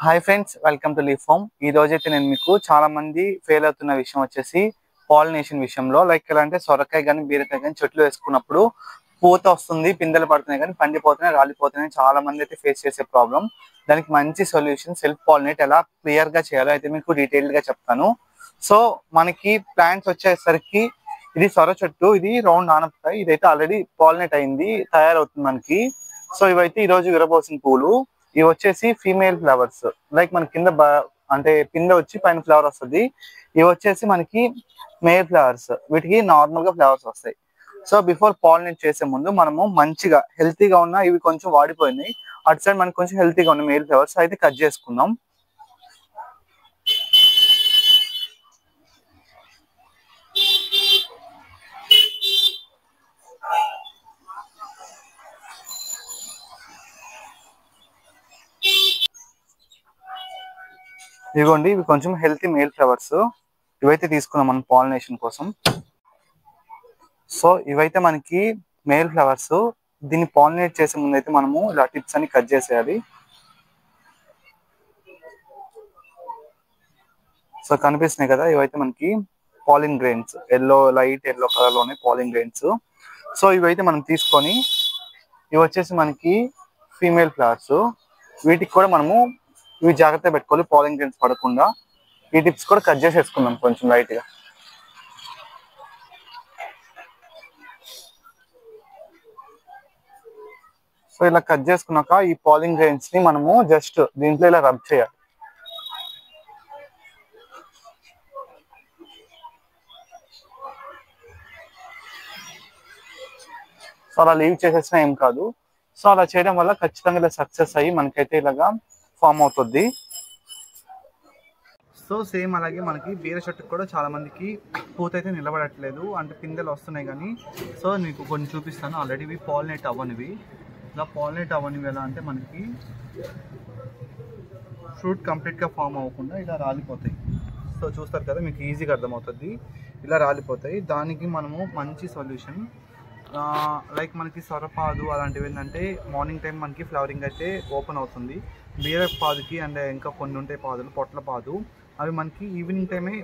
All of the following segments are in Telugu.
Hi friends, welcome to leaf farm. ఈ రోజైతే నేను మీకు చాలా మంది ఫెయిల్ అవుతున్న విషయం వచ్చేసి పాలినేషన్ విషయంలో. లైక్ ఎలా అంటే సొరకాయ కానీ బీరకాయ కానీ చెట్లు వేసుకున్నప్పుడు పూత వస్తుంది, పిందెలు పడుతున్నాయి కానీ పండిపోతున్నాయి, రాలిపోతున్నాయి. చాలా మంది అయితే ఫేస్ చేసే ప్రాబ్లం. దానికి మంచి సొల్యూషన్ సెల్ఫ్ పాలినేట్ ఎలా క్లియర్ గా చేయాలో అయితే మీకు డీటెయిల్డ్ గా చెప్తాను. సో మనకి ప్లాంట్స్ వచ్చేసరికి ఇది సొర చెట్టు, ఇది రౌండ్ ఆనపకాయ. ఇదైతే ఆల్రెడీ పాలినేట్ అయింది, తయారవుతుంది మనకి. సో ఇవైతే ఈ రోజు విరబోసిన పూలు. ఇవి వచ్చేసి ఫీమేల్ ఫ్లవర్స్. లైక్ మన కింద అంటే పిందె వచ్చి పైన ఫ్లవర్ వస్తుంది. ఇవి వచ్చేసి మనకి మేల్ ఫ్లవర్స్. వీటికి నార్మల్ గా ఫ్లవర్స్ వస్తాయి. సో బిఫోర్ పాలినేట్ చేసే ముందు మనము మంచిగా హెల్తీగా ఉన్న, ఇవి కొంచెం వాడిపోయినాయి, అటు సైడ్ మనకి కొంచెం హెల్తీగా ఉన్న మేల్ ఫ్లవర్స్ అయితే కట్ చేసుకుందాం. ఇదిగోండి, ఇవి కొంచెం హెల్తీ మేల్ ఫ్లవర్స్. ఇవైతే తీసుకున్నాం మనం పాలినేషన్ కోసం. సో ఇవైతే మనకి మేల్ ఫ్లవర్స్. దీన్ని పాలినేట్ చేసే ముందు అయితే మనము ఇలా టిప్స్ అన్ని కట్ చేసేయాలి. సో కనిపిస్తున్నాయి కదా, ఇవైతే మనకి pollen grains, light yellow colour లోనే పాలిన్ గ్రెయిన్స్. సో ఇవైతే మనం తీసుకొని, ఇవి వచ్చేసి మనకి ఫీమేల్ ఫ్లవర్స్. వీటికి కూడా మనము ఇవి జాగ్రత్త పెట్టుకోవాలి, పాలిన్ గ్రెయిన్స్ పడకుండా. ఈ టిప్స్ కూడా కట్ చేసేసుకుందాం కొంచెం లైట్ గా. సో ఇలా కట్ చేసుకున్నాక ఈ పాలిన్ గ్రెయిన్స్ ని మనము జస్ట్ దీంట్లో ఇలా రబ్ చేయాలి. సో అలా లీవ్ చేసేసినా ఏం కాదు. సో అలా చేయడం వల్ల ఖచ్చితంగా ఇలా సక్సెస్ అయ్యి మనకైతే ఇలాగా ఫామ్ అవుతుంది. సో సేమ్ అలాగే మనకి బీర చెట్టుకు కూడా చాలా మందికి పూత అయితే నిలబడట్లేదు, అంటే పిందెలు వస్తున్నాయి కానీ. సో మీకు కొన్ని చూపిస్తాను. ఆల్రెడీ ఇవి పాలినేట్ అవ్వనివి. ఇలా పాలినేట్ అవ్వనివి ఎలా అంటే మనకి ఫ్రూట్ కంప్లీట్గా ఫామ్ అవ్వకుండా ఇలా రాలిపోతాయి. సో చూస్తారు కదా, మీకు ఈజీగా అర్థమవుతుంది. ఇలా రాలిపోతాయి. దానికి మనము మంచి సొల్యూషన్, లైక్ మనకి సొరపాదు అలాంటివి ఏంటంటే మార్నింగ్ టైం మనకి ఫ్లవరింగ్ అయితే ఓపెన్ అవుతుంది. బీరపాదుకి అండ్ ఇంకా కొన్ని ఉంటాయి పాదులు, పొట్ల పాదు, అవి మనకి ఈవినింగ్ టైమే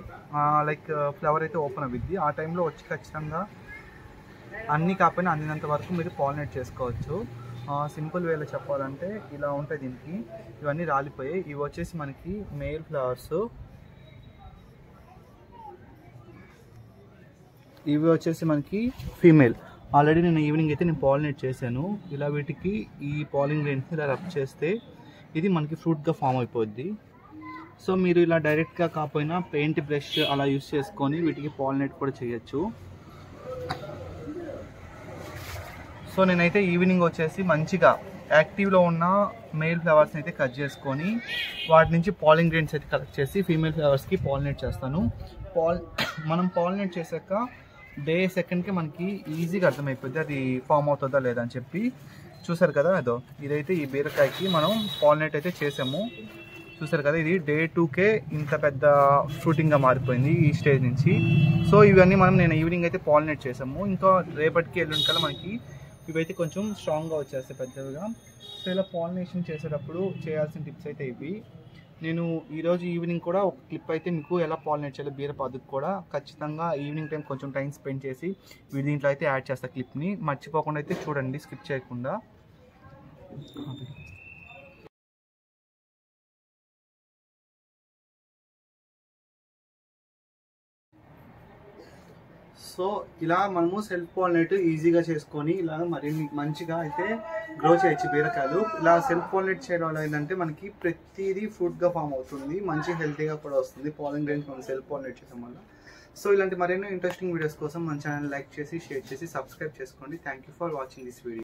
లైక్ ఫ్లవర్ అయితే ఓపెన్ అవుద్ది. ఆ టైంలో వచ్చి ఖచ్చితంగా అన్నీ కాకపోయినా అందినంత వరకు మీరు పాలినేట్ చేసుకోవచ్చు. సింపుల్ వేలో చెప్పాలంటే ఇలా ఉంటాయి. దీనికి ఇవన్నీ రాలిపోయాయి. ఇవి వచ్చేసి మనకి మేల్ ఫ్లవర్స్, ఇవి వచ్చేసి మనకి ఫీమేల్. ఆల్రెడీ నేను ఈవినింగ్ అయితే పాలినేట్ చేశాను. ఇలా వీటికి ఈ పాలిన్ గ్రెయిన్స్ ఇలా రబ్ చేస్తే ఇది మనకి ఫ్రూట్గా ఫామ్ అయిపోద్ది. సో మీరు ఇలా డైరెక్ట్గా కాకపోయినా పెయింట్ బ్రష్ అలా యూస్ చేసుకొని వీటికి పాలినేట్ కూడా చేయొచ్చు. సో నేనైతే ఈవినింగ్ వచ్చేసి మంచిగా యాక్టివ్లో ఉన్న మేల్ ఫ్లవర్స్ని అయితే కట్ చేసుకొని వాటి నుంచి పాలిన్ గ్రెయిన్స్ అయితే కలెక్ట్ చేసి ఫీమేల్ ఫ్లవర్స్కి పాలినేట్ చేస్తాను. మనం పాలినేట్ చేశాక డే సెకండ్కి మనకి ఈజీగా అర్థమైపోద్ది అది ఫామ్ అవుతుందా లేదా అని చెప్పి. చూసారు కదా, అదో ఇదైతే ఈ బీరకాయకి మనం పాలినేట్ అయితే చేసాము. చూసారు కదా, ఇది డే 2కే ఇంత పెద్ద ఫ్రూటింగ్గా మారిపోయింది ఈ స్టేజ్ నుంచి. సో ఇవన్నీ నేను ఈవినింగ్ అయితే పాలినేట్ చేసాము. ఇంకా రేపటికి ఎల్లుండి కల్లా మనకి ఇవైతే కొంచెం స్ట్రాంగ్గా వచ్చేస్తాయి పెద్దవిగా. సో ఇలా పాలినేషన్ చేసేటప్పుడు చేయాల్సిన టిప్స్ అయితే ఇవి. నేను ఈరోజు ఈవినింగ్ కూడా ఒక క్లిప్ అయితే మీకు ఎలా పాలినేట్ చేయాలి బీరపాదుకు కూడా ఖచ్చితంగా ఈవినింగ్ టైం కొంచెం టైం స్పెండ్ చేసి దీంట్లో అయితే యాడ్ చేస్తా క్లిప్ని. మర్చిపోకుండా అయితే చూడండి, స్కిప్ చేయకుండా. సో ఇలా మనము సెల్ఫ్ పాలినేట్ ఈజీగా చేసుకొని ఇలా మరిన్ని మంచిగా అయితే గ్రో చేయొచ్చు బీరకాయలు. ఇలా సెల్ఫ్ పాలినేట్ చేయడం వల్ల ఏంటంటే మనకి ప్రతిదీ ఫ్రూట్గా ఫామ్ అవుతుంది, మంచి హెల్తీగా కూడా వస్తుంది పాలిన్ గ్రెయిన్స్ మనం సెల్ఫ్ పాలినేట్ చేయడం వల్ల. సో ఇలాంటి మరెన్నో ఇంట్రెస్టింగ్ వీడియోస్ కోసం మన ఛానల్ లైక్ చేసి, షేర్ చేసి, సబ్స్క్రైబ్ చేసుకోండి. Thank you for watching this video.